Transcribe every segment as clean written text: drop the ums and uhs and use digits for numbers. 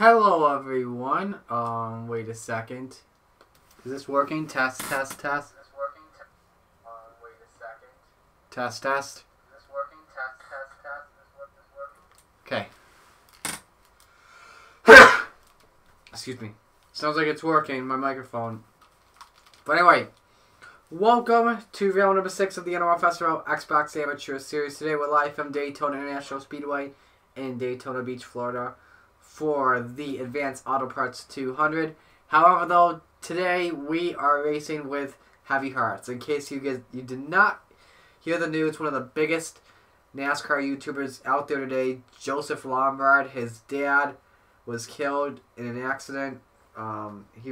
Hello everyone. Wait a second. Is this working? Test, test, test. Is this working? Wait a second. Test, test. Is this working? Test, test, test. Is this Okay. Excuse me. Sounds like it's working, my microphone. But anyway, welcome to round number 6 of the NOFSRL Xbox Amateur Series. Today we're live from Daytona International Speedway in Daytona Beach, Florida, for the Advanced Auto Parts 200. However, though, today we are racing with heavy hearts. In case you did not hear the news, one of the biggest NASCAR YouTubers out there today, Joseph Lombard, his dad was killed in an accident. He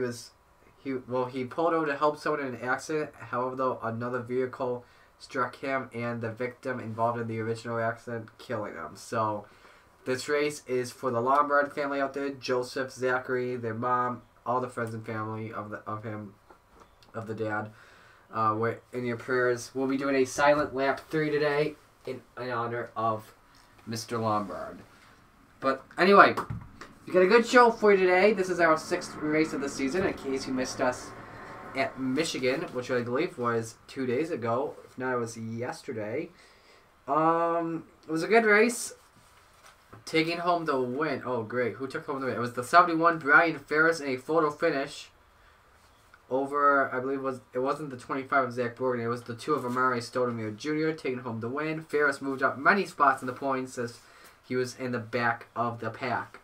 pulled over to help someone in an accident. However, though, another vehicle struck him and the victim involved in the original accident, killing him. So this race is for the Lombard family out there: Joseph, Zachary, their mom, all the friends and family of the dad. We're in your prayers. We'll be doing a silent lap 3 today in honor of Mr. Lombard. But anyway, we got a good show for you today. This is our 6th race of the season, in case you missed us at Michigan, which I believe was 2 days ago. If not, it was yesterday. It was a good race. Taking home the win. Oh, great. Who took home the win? It was the 71 Brian Ferris in a photo finish over, I believe it wasn't the 25 of Zach Borgen. It was the 2 of Amari Stoudemire Jr. taking home the win. Ferris moved up many spots in the points as he was in the back of the pack.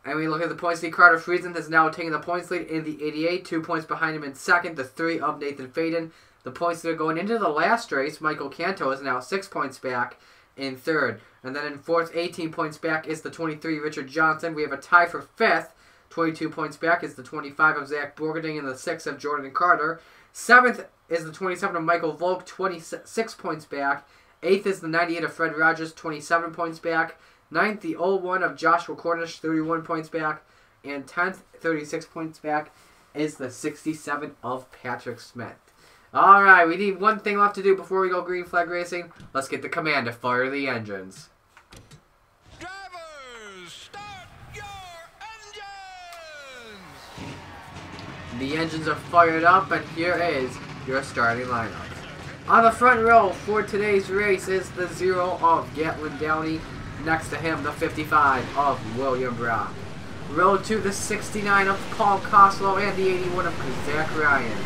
And we look at the points lead. Carter Friesen is now taking the points lead in the 88. 2 points behind him in second. The 3 of Nathan Faden. The points leader going into the last race, Michael Canto, is now 6 points back in third. And then in fourth, 18 points back, is the 23 Richard Johnson. We have a tie for fifth. 22 points back is the 25 of Zach Borgending and the 6 of Jordan Carter. Seventh is the 27 of Michael Volk, 26 points back. Eighth is the 98 of Fred Rogers, 27 points back. Ninth, the 01 of Joshua Cornish, 31 points back. And 10th, 36 points back, is the 67 of Patrick Smith. Alright, we need one thing left to do before we go green flag racing. Let's get the command to fire the engines. Drivers, start your engines! The engines are fired up, and here is your starting lineup. On the front row for today's race is the 0 of Gatlin Downey. Next to him, the 55 of William Brock. Row 2, the 69 of Paul Koslow and the 81 of Zach Ryan.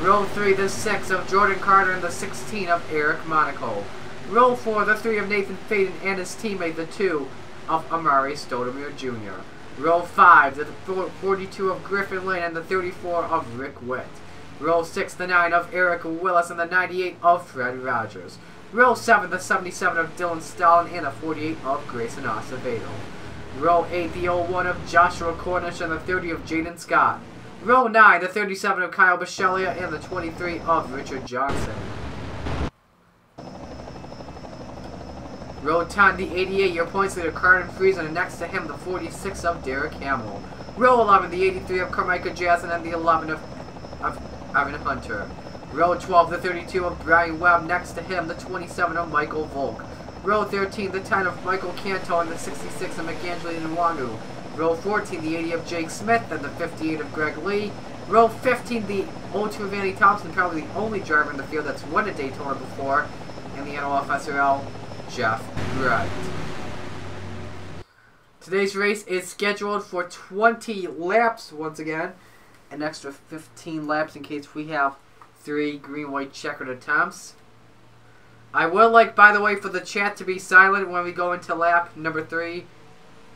Row 3, the 6 of Jordan Carter and the 16 of Eric Monaco. Row 4, the 3 of Nathan Faden and his teammate, the 2 of Amari Stoudemire Jr. Row 5, the 42 of Griffin Lane and the 34 of Rick Witt. Row 6, the 9 of Eric Willis and the 98 of Fred Rogers. Row 7, the 77 of Dylan Stalin and the 48 of Grayson Acevedo. Row 8, the 01 of Joshua Cornish and the 30 of Jaden Scott. Row 9, the 37 of Kyle Bichelia and the 23 of Richard Johnson. Row 10, the 88, your points leader Carter Friesen, and next to him the 46 of Derek Hamill. Row 11, the 83 of Carmichael Jackson and the 11 of Evan Hunter. Row 12, the 32 of Brian Webb, next to him the 27 of Michael Volk. Row 13, the 10 of Michael Canto and the 66 of McAngeli Nwangu. Row 14, the 80 of Jake Smith and the 58 of Greg Lee. Row 15, the 02 of Andy Thompson, probably the only driver in the field that's won a Daytona before, and the NOFSRL, Jeff Wright. Today's race is scheduled for 20 laps once again, an extra 15 laps in case we have 3 green-white checkered attempts. I would like, by the way, for the chat to be silent when we go into lap number 3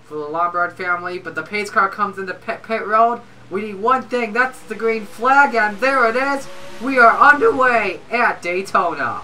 for the Lombard family, but the pace car comes into pit road. We need one thing, that's the green flag, and there it is. We are underway at Daytona.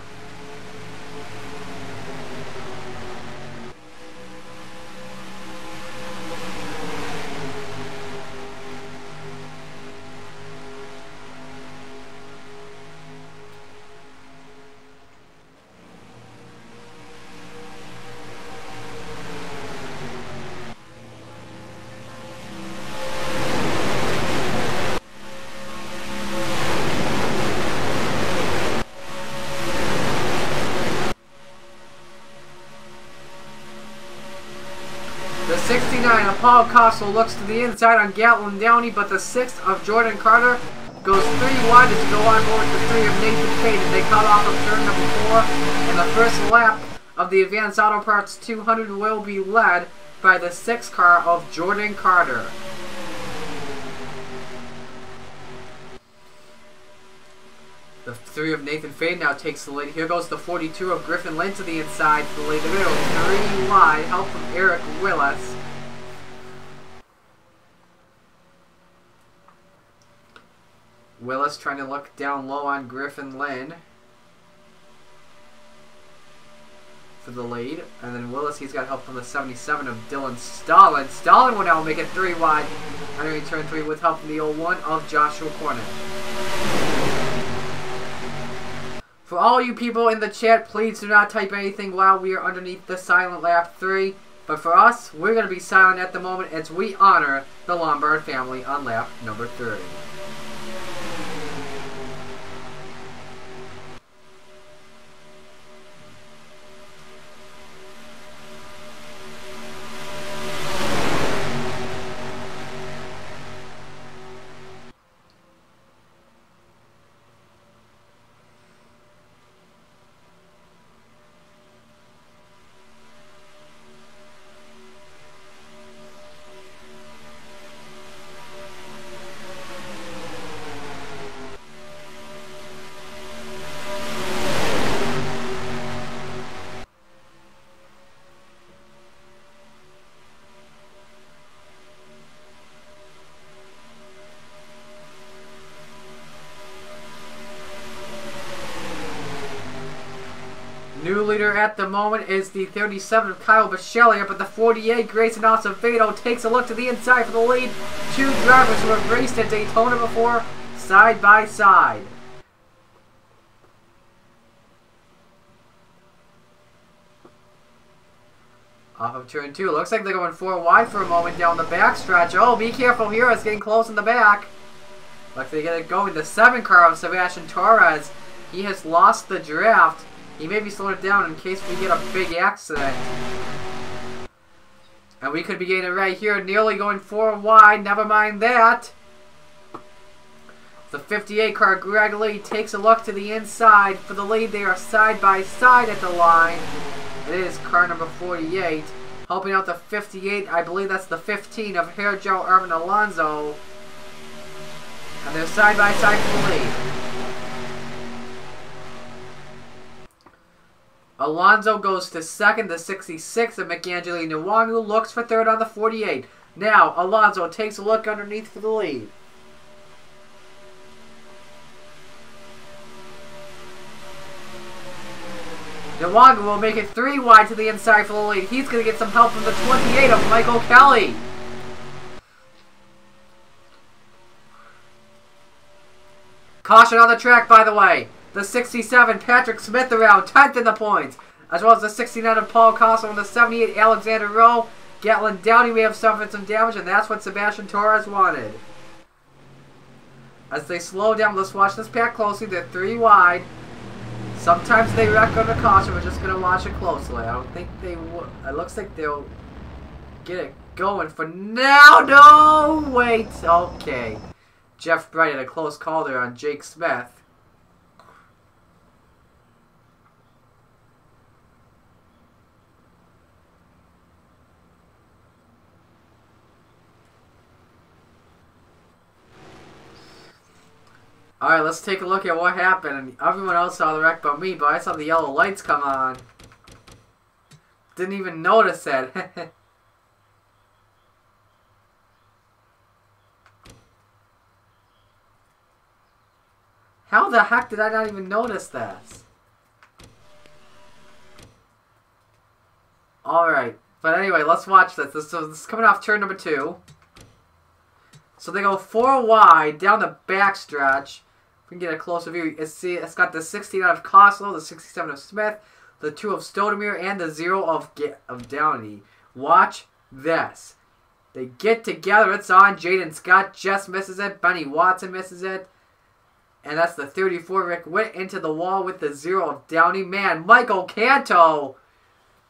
69 of Paul Costello looks to the inside on Gatlin Downey, but the 6th of Jordan Carter goes 3 wide as to go on board with the 3 of Nathan Payne, and they cut off of turn number 4. And the first lap of the Advanced Auto Parts 200 will be led by the 6th car of Jordan Carter. The 3 of Nathan Fade now takes the lead. Here goes the 42 of Griffin Lynn to the inside for the lead. The middle, 3 wide. Help from Eric Willis. Willis trying to look down low on Griffin Lynn for the lead. And then Willis, he's got help from the 77 of Dylan Stalin. Stalin will now make it 3 wide underneath turn 3 with help from the 01 of Joshua Cornett. For all you people in the chat, please do not type anything while we are underneath the silent lap 3. But for us, we're going to be silent at the moment as we honor the Lombard family on lap number 30. New leader at the moment is the 37 of Kyle Bichelli, but the 48 Grayson Acevedo takes a look to the inside for the lead. 2 drivers who have raced at Daytona before, side by side. Off of turn 2. Looks like they're going 4 wide for a moment down the backstretch. Oh, be careful here. It's getting close in the back. Looks like they get it going. The 7 car of Sebastian Torres. He has lost the draft. He may be slowing it down in case we get a big accident. And we could be getting it right here. Nearly going 4 wide. Never mind that. The 58 car, Greg Lee, takes a look to the inside for the lead. They are side by side at the line. It is car number 48. Helping out the 58, I believe that's the 15 of Hair Joe Irvin Alonso. And they're side by side for the lead. Alonso goes to second. The 66 of McAngeli Nwangu looks for third on the 48. Now, Alonso takes a look underneath for the lead. Nwangu will make it 3 wide to the inside for the lead. He's going to get some help from the 28 of Michael Kelly. Caution on the track, by the way. The 67, Patrick Smith around 10th in the points. As well as the 69 of Paul Costello and the 78, Alexander Rowe. Gatlin Downey may have suffered some damage, and that's what Sebastian Torres wanted. As they slow down, let's watch this pack closely. They're 3 wide. Sometimes they wreck under caution. We're just going to watch it closely. I don't think they will. It looks like they'll get it going for now. No, wait. Okay. Jeff Bright had a close call there on Jake Smith. Alright, let's take a look at what happened. And everyone else saw the wreck but me, but I saw the yellow lights come on. Didn't even notice it. How the heck did I not even notice this? Alright, but anyway, let's watch this. This is coming off turn number 2. So they go 4 wide down the backstretch. If we can get a closer view, it's got the 69 of Costello, the 67 of Smith, the 2 of Stoudemire, and the 0 of Downey. Watch this. They get together. It's on. Jaden Scott just misses it. Benny Watson misses it. And that's the 34. Rick Witt into the wall with the 0 of Downey. Man, Michael Canto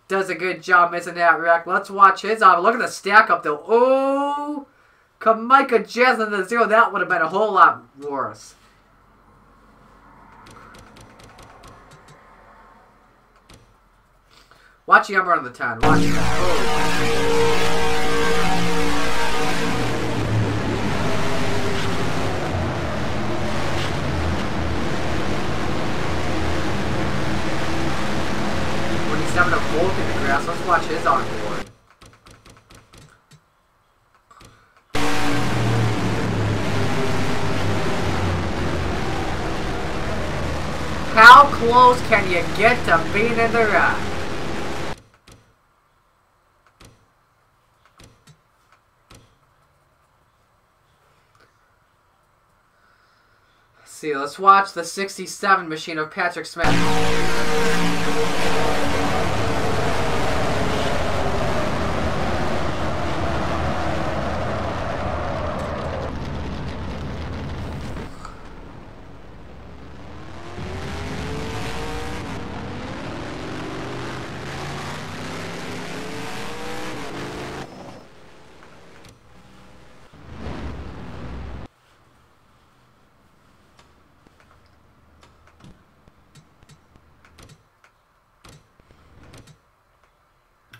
does a good job missing that wreck. Let's watch his on. Look at the stack up though. Oh, Kamika Jasmine to 0. That would have been a whole lot worse. Watch the number on the 10. Watch that. Oh. He's having a bulk in the grass. Let's watch his onboard. How close can you get to being in the wreck? See, let's watch the 67 machine of Patrick Smith.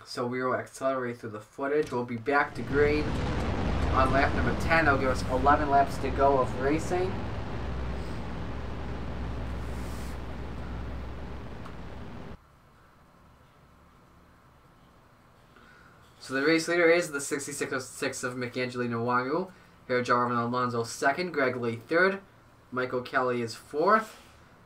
So we will accelerate through the footage. We'll be back to green on lap number 10. That'll give us 11 laps to go of racing. So the race leader is the 6606 of McAngelino Wangu. Here, Jarvin Alonso 2nd, Greg Lee 3rd, Michael Kelly is 4th,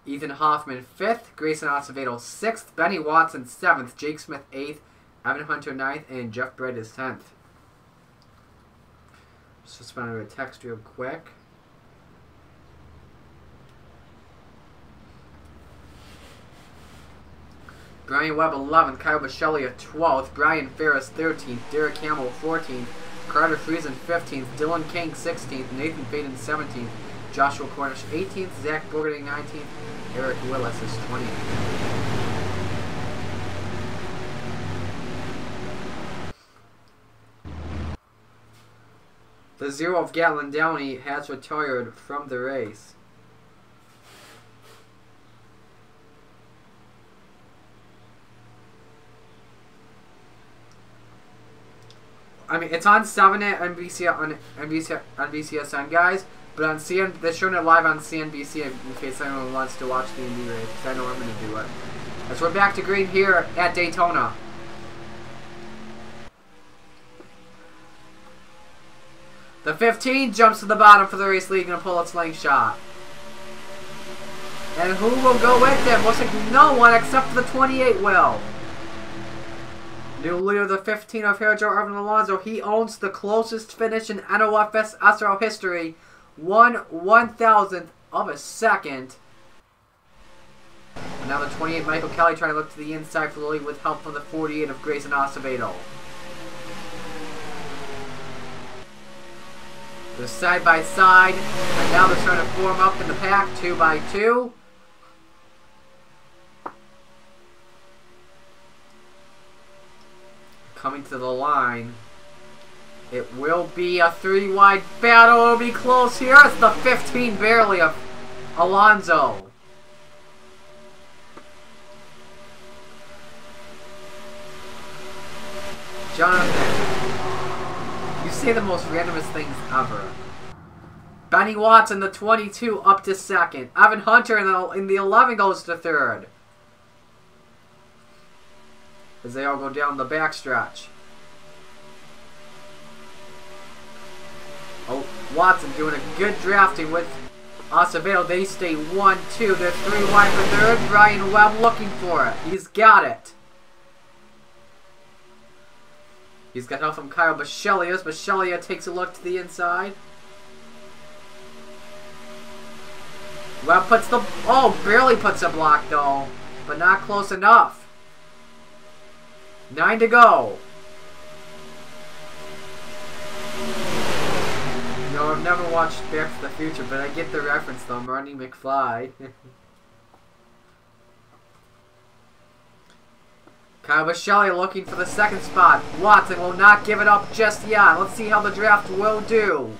Ethan Hoffman 5th, Grayson Acevedo 6th, Benny Watson 7th, Jake Smith 8th, Evan Hunter 9th, and Jeff Brett is 10th. Just responding to a text real quick. Brian Webb 11th, Kyle Bichelli 12th, Brian Ferris 13th, Derek Hamill 14th, Carter Friesen 15th, Dylan King 16th, Nathan Faden 17th, Joshua Cornish 18th, Zach Bogarty 19th, Eric Willis is 20th. The 0 of Gatlin Downey has retired from the race. I mean, it's on 7 at NBCSN, guys, but on CN, they're showing it live on CNBC in case anyone wants to watch the Indy race, because I know I'm going to do it. As we're back to green here at Daytona. The 15 jumps to the bottom for the race lead, going to pull its length shot. And who will go with them? Looks like no one except for the 28 will. New leader, the 15 of Joe Arvin Alonso. He owns the closest finish in NOFSRL history. 1/1000th of a second. And now the 28 Michael Kelly trying to look to the inside for the lead with help from the 48 of Grayson Acevedo. They're side by side, and now they're starting to form up in the pack, 2 by 2. Coming to the line. It will be a 3-wide battle. It'll be close here. It's the 15 barely of Alonso. Jonathan. You say the most randomest things ever. Benny Watson, the 22, up to 2nd. Evan Hunter in the 11 goes to 3rd. As they all go down the backstretch. Oh, Watson doing a good drafting with Acevedo. They stay 1-2. They're 3 wide for 3rd. Brian Webb looking for it. He's got it. He's got help from Kyle Bichelli. Bichelli takes a look to the inside. Webb puts the... Oh, barely puts a block though. But not close enough. 9 to go. No, I've never watched Back to the Future, but I get the reference though. Marty McFly. Kyle Shelley looking for the second spot. Watson will not give it up just yet. Let's see how the draft will do.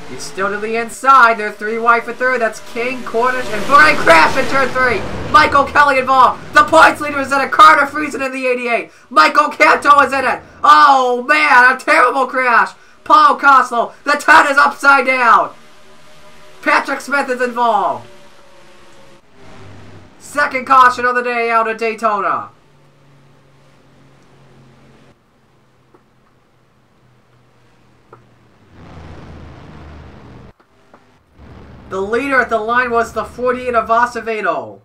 He's still to the inside. They're 3 wide for third. That's King, Cornish, and Brian Crash in turn 3. Michael Kelly involved. The points leader is in it. Carter Friesen in the 88. Michael Canto is in it. Oh, man, a terrible crash. Paul Koslow. The 10 is upside down. Patrick Smith is involved. Second caution of the day out at Daytona. The leader at the line was the 48 of Acevedo.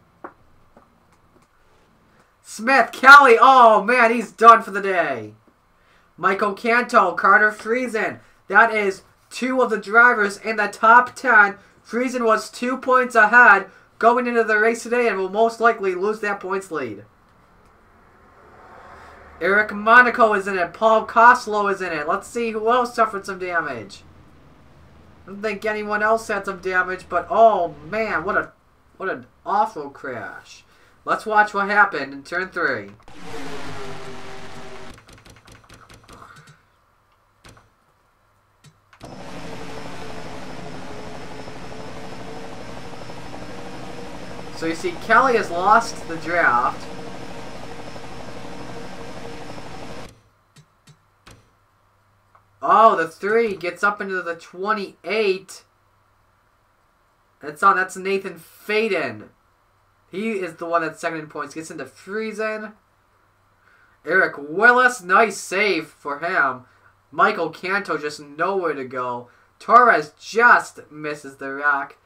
Smith, Kelly, oh man, he's done for the day. Michael Canto, Carter Friesen. That is 2 of the drivers in the top 10. Friesen was 2 points ahead going into the race today and will most likely lose that points lead. Eric Monaco is in it. Paul Koslow is in it. Let's see who else suffered some damage. I don't think anyone else had some damage, but oh man, what an awful crash. Let's watch what happened in turn 3. So you see Kelly has lost the draft. Oh, the 3 gets up into the 28. That's Nathan Faden. He is the one that's second in points. Gets into Friesen. Eric Willis, nice save for him. Michael Canto just nowhere to go. Torres just misses the rack.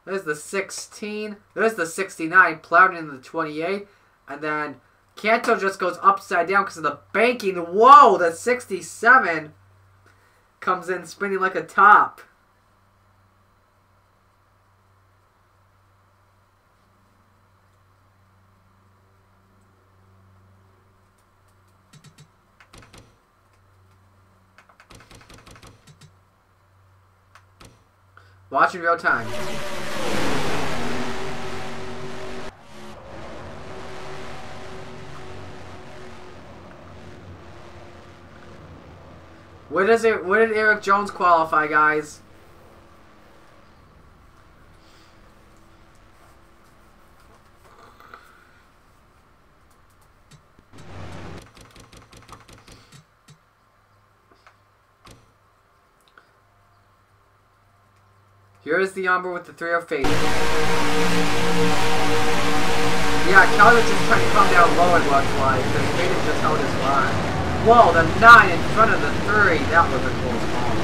There's the 16. There's the 69. Plowed into the 28. And then Canto just goes upside down because of the banking. Whoa, the 67 comes in spinning like a top. Watch in real time. Where did Eric Jones qualify, guys? Here is the number with the 3 of Fate. Yeah, Kelly was just trying to come down low, it looks like, because Fate just held his line. Whoa, the 9 in front of the 3. That was a close call.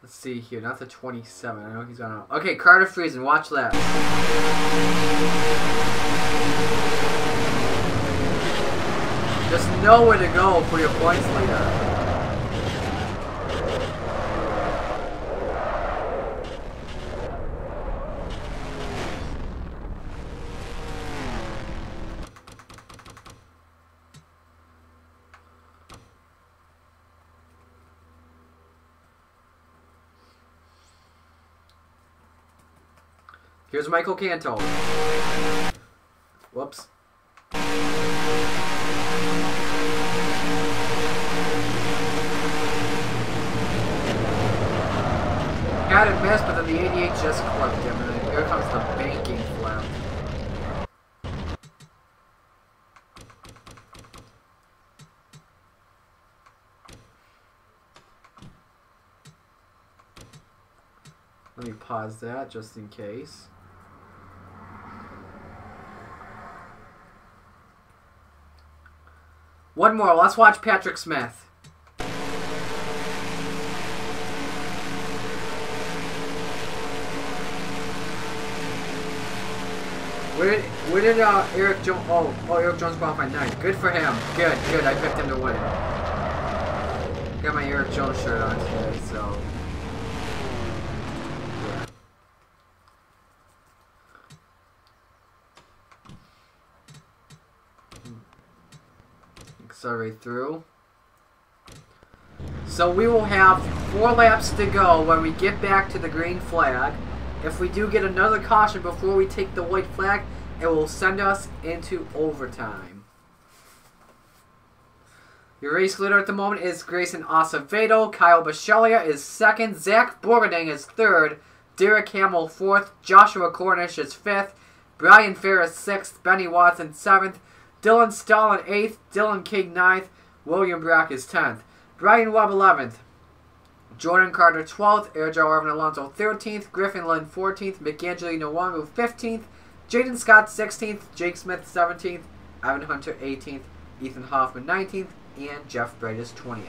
Let's see here. Not the 27. I know he's gonna. Okay, Carter Friesen. Watch that. Just nowhere to go for your points leader. Here's Michael Canto. Whoops. Had it missed, but then the 88 just clipped him, and then here comes the banking flap. Let me pause that just in case. One more. Let's watch Patrick Smith. Where did Eric Jones? Oh, Eric Jones qualified 9. Good for him. Good. I picked him to win. Got my Eric Jones shirt on today, so. accelerate through. So we will have 4 laps to go when we get back to the green flag. If we do get another caution before we take the white flag, it will send us into overtime. Your race leader at the moment is Grayson Acevedo. Kyle Bisceglia is 2nd. Zach Borgading is 3rd. Derek Hamill 4th. Joshua Cornish is 5th. Brian Ferris 6th. Benny Watson 7th. Dylan Stalin 8th. Dylan King 9th. William Brack is 10th. Brian Webb 11th. Jordan Carter 12th. Erjo Irvin Alonso 13th. Griffin Lynn 14th. McAngeli Nwangu 15th. Jaden Scott 16th. Jake Smith 17th. Evan Hunter 18th. Ethan Hoffman 19th. And Jeff Bright is 20th.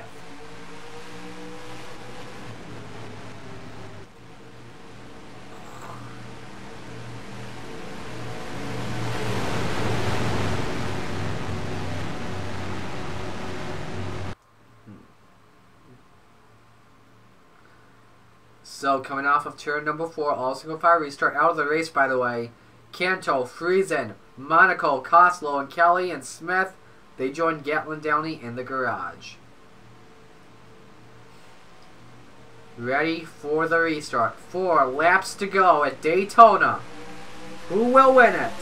So coming off of turn number 4, all single fire restart out of the race, by the way. Canto, Friesen, Monaco, Koslow, and Kelly and Smith. They joined Gatlin Downey in the garage. Ready for the restart. 4 laps to go at Daytona. Who will win it?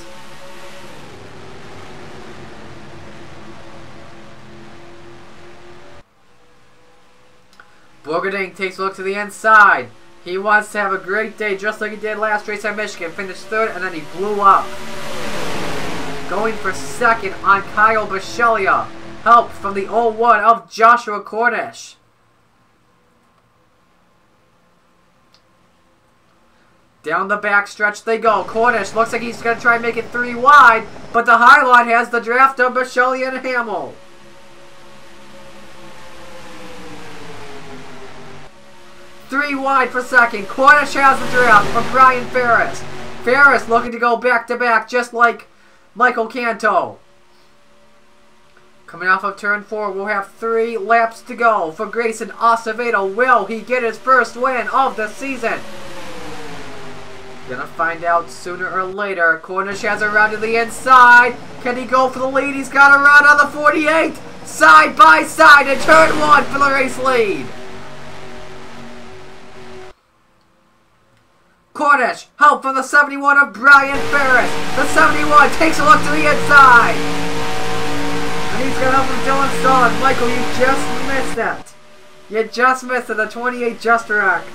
Borgading takes a look to the inside. He wants to have a great day just like he did last race at Michigan. Finished 3rd and then he blew up. Going for 2nd on Kyle Bisceglia. Help from the 0-1 of Joshua Cornish. Down the back stretch they go. Cornish looks like he's going to try and make it 3 wide, but the highlight has the draft of Bisceglia and Hamill. Three wide for 2nd. Cornish has the draft from Brian Ferris. Ferris looking to go back-to-back just like Michael Canto. Coming off of turn 4, we'll have 3 laps to go for Grayson Acevedo. Will he get his first win of the season? Gonna find out sooner or later. Cornish has a run to the inside. Can he go for the lead? He's got a run on the 48. Side by side in turn 1 for the race lead. Cornish, help from the 71 of Brian Ferris. The 71 takes a look to the inside. And he's got help from Dylan Stalin. Michael, you just missed it. You just missed it. The 28 just wrecked.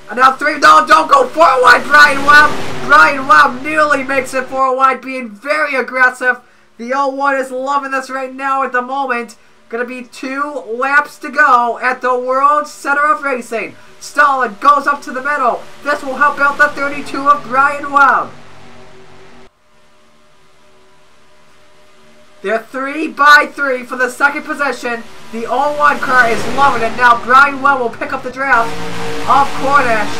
And now 3. No, don't go 4 wide, Brian Webb. Brian Webb nearly makes it 4 wide, being very aggressive. The 0-1 is loving this right now at the moment. Gonna be 2 laps to go at the World Center of Racing. Stalin goes up to the middle. This will help out the 32 of Brian Webb. They're 3 by 3 for the 2nd position. The 0-1 car is loving it. Now Brian Webb will pick up the draft of Cornish.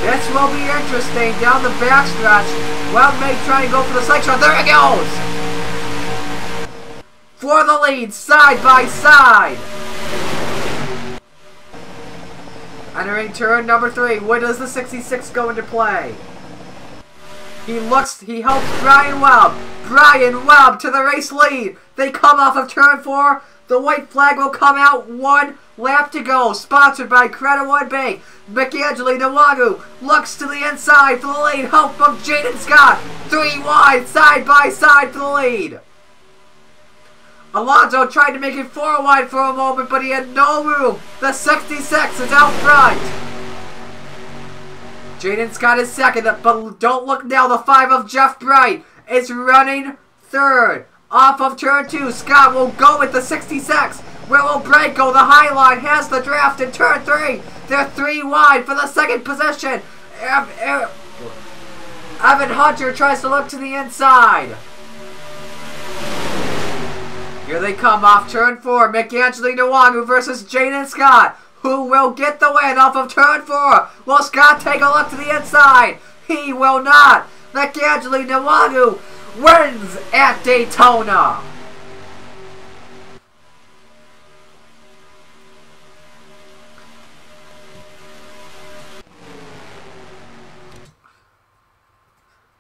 This will be interesting down the backstretch. Webb may try and go for the side shot. There it goes! For the lead, side by side. Entering turn number 3, where does the 66 go into play? He helps Brian Webb. Brian Webb to the race lead. They come off of turn 4. The white flag will come out. 1 lap to go. Sponsored by Credit One Bank. McAngeli Nwangu looks to the inside for the lead. Help from Jaden Scott. 3 wide, side by side for the lead. Alonso tried to make it 4 wide for a moment, but he had no room. The 66 is out front. Jaden Scott is 2nd, but don't look now. The 5 of Jeff Bright is running 3rd. Off of turn 2, Scott will go with the 66. Where will Bright go? The highline has the draft in turn 3. They're 3 wide for the 2nd position. Evan Hunter tries to look to the inside. Here they come off turn 4. McAngeli Nwangu versus Jaden Scott. Who will get the win off of turn 4? Will Scott take a look to the inside? He will not. McAngeli Nwangu wins at Daytona.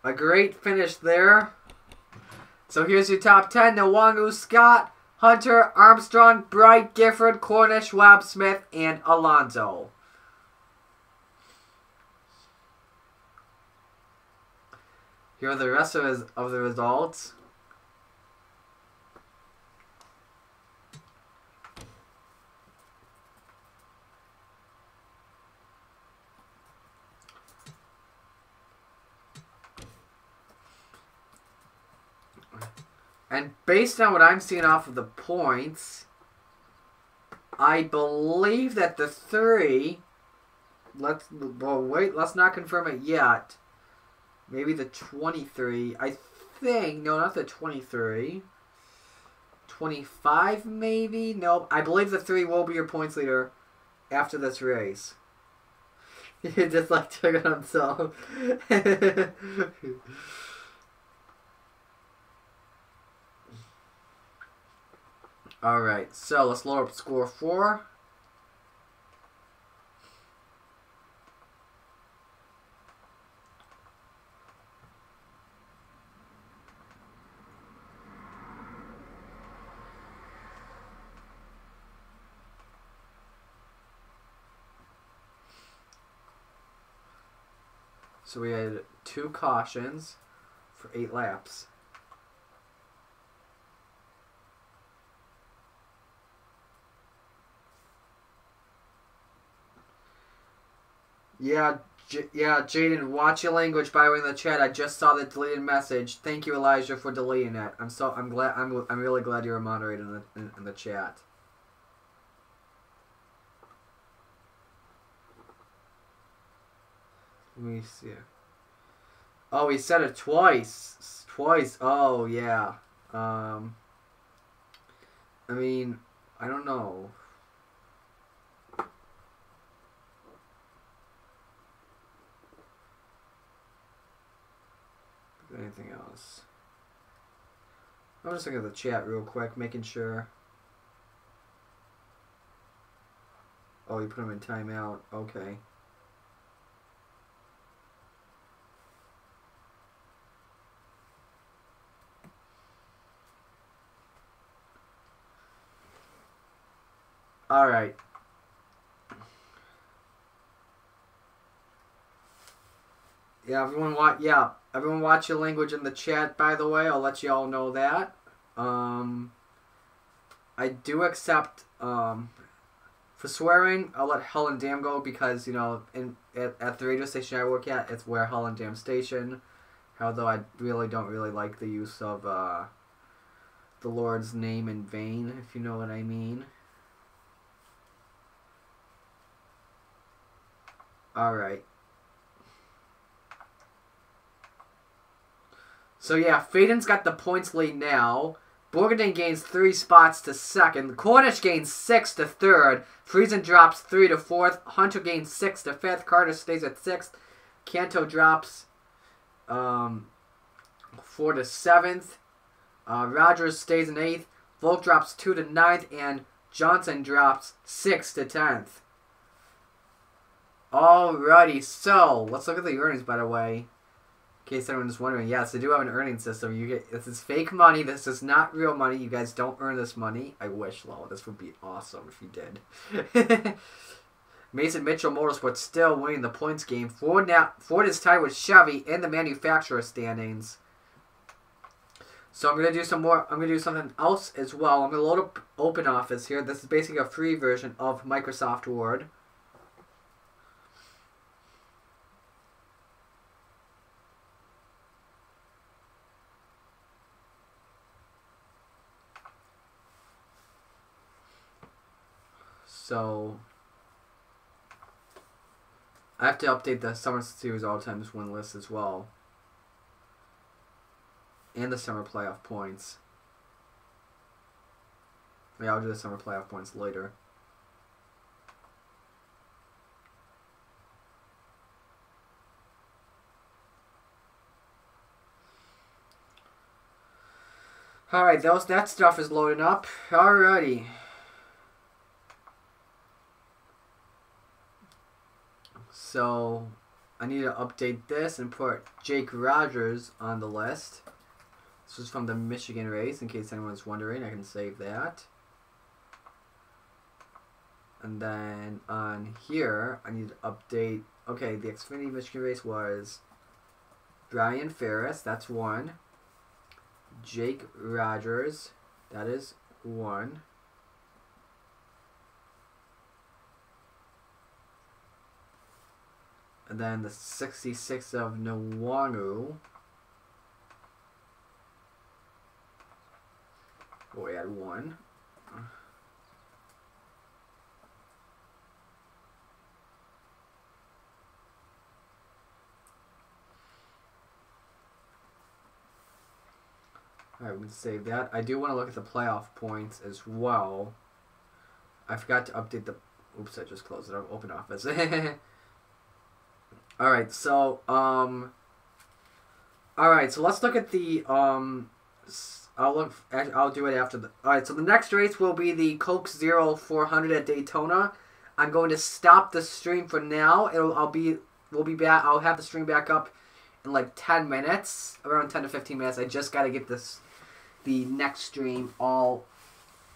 A great finish there. So here's your top 10. Nwangu, Scott, Hunter, Armstrong, Bright, Gifford, Cornish, Webb, Smith, and Alonso. Here are the rest of the results. And based on what I'm seeing off of the points, I believe that the 3, let's not confirm it yet. Maybe the 23, I think, no, not the 23. 25 maybe? Nope, I believe the 3 will be your points leader after this race. He just like took it on himself. Alright, so let's load up score 4. So we had 2 cautions for 8 laps. Yeah, Jaden, watch your language by the way in the chat. I just saw the deleted message. Thank you, Elijah, for deleting it. I'm really glad you're a moderator in the chat. Let me see. Oh, he said it twice. Twice. Oh, yeah. I mean, I don't know. Anything else? I'm just looking at the chat real quick, making sure. Oh, you put him in timeout. Okay. All right. Yeah, everyone watch your language in the chat, by the way. I'll let you all know that. I do accept for swearing, I'll let Hell and Damn go because, you know, at the radio station I work at, it's where Hell and Damn station. Although I don't really like the use of the Lord's name in vain, if you know what I mean. Alright. So yeah, Faden's got the points lead now. Borgenden gains 3 spots to second. Cornish gains 6 to third. Friesen drops 3 to fourth. Hunter gains 6 to fifth. Carter stays at 6th. Canto drops 4 to 7th. Rogers stays in 8th. Volk drops 2 to 9th. And Johnson drops 6 to 10th. Alrighty, so let's look at the earnings, by the way. In case anyone's wondering, yes, they do have an earning system. This is fake money. This is not real money. You guys don't earn this money. I wish, though. This would be awesome if you did. Mason Mitchell Motorsports still winning the points game. Ford is tied with Chevy in the manufacturer standings. So I'm gonna do some more. I'm gonna do something else as well. I'm gonna load up OpenOffice here. This is basically a free version of Microsoft Word. So I have to update the Summer Series all-time win list as well. And the Summer Playoff points. Yeah, I'll do the Summer Playoff points later. Alright, that stuff is loading up. Alrighty. So I need to update this and put Jake Rogers on the list. This was from the Michigan race, in case anyone's wondering. I can save that. And then on here, I need to update. Okay, the Xfinity Michigan race was Brian Ferris. That's 1. Jake Rogers. That is 1. And then the 66 of Nwanu. We had 1. Alright, we can save that. I do want to look at the playoff points as well. I forgot to update the... Oops, I just closed it. Open Office. Alright, so, Alright, so let's look at the, I'll do it after the... Alright, so the next race will be the Coke Zero 400 at Daytona. I'm going to stop the stream for now. We'll be back. I'll have the stream back up in like 10 minutes. Around 10 to 15 minutes. I just got to get the next stream all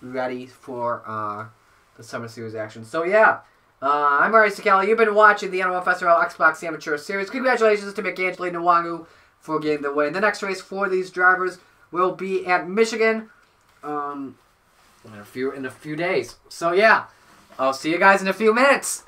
ready for, the Summer Series action. So, yeah. I'm Murray Sakala. You've been watching the NOFSRL Xbox Amateur Series. Congratulations to Michelangelo Nwanu for getting the win. The next race for these drivers will be at Michigan in a few days. So yeah, I'll see you guys in a few minutes.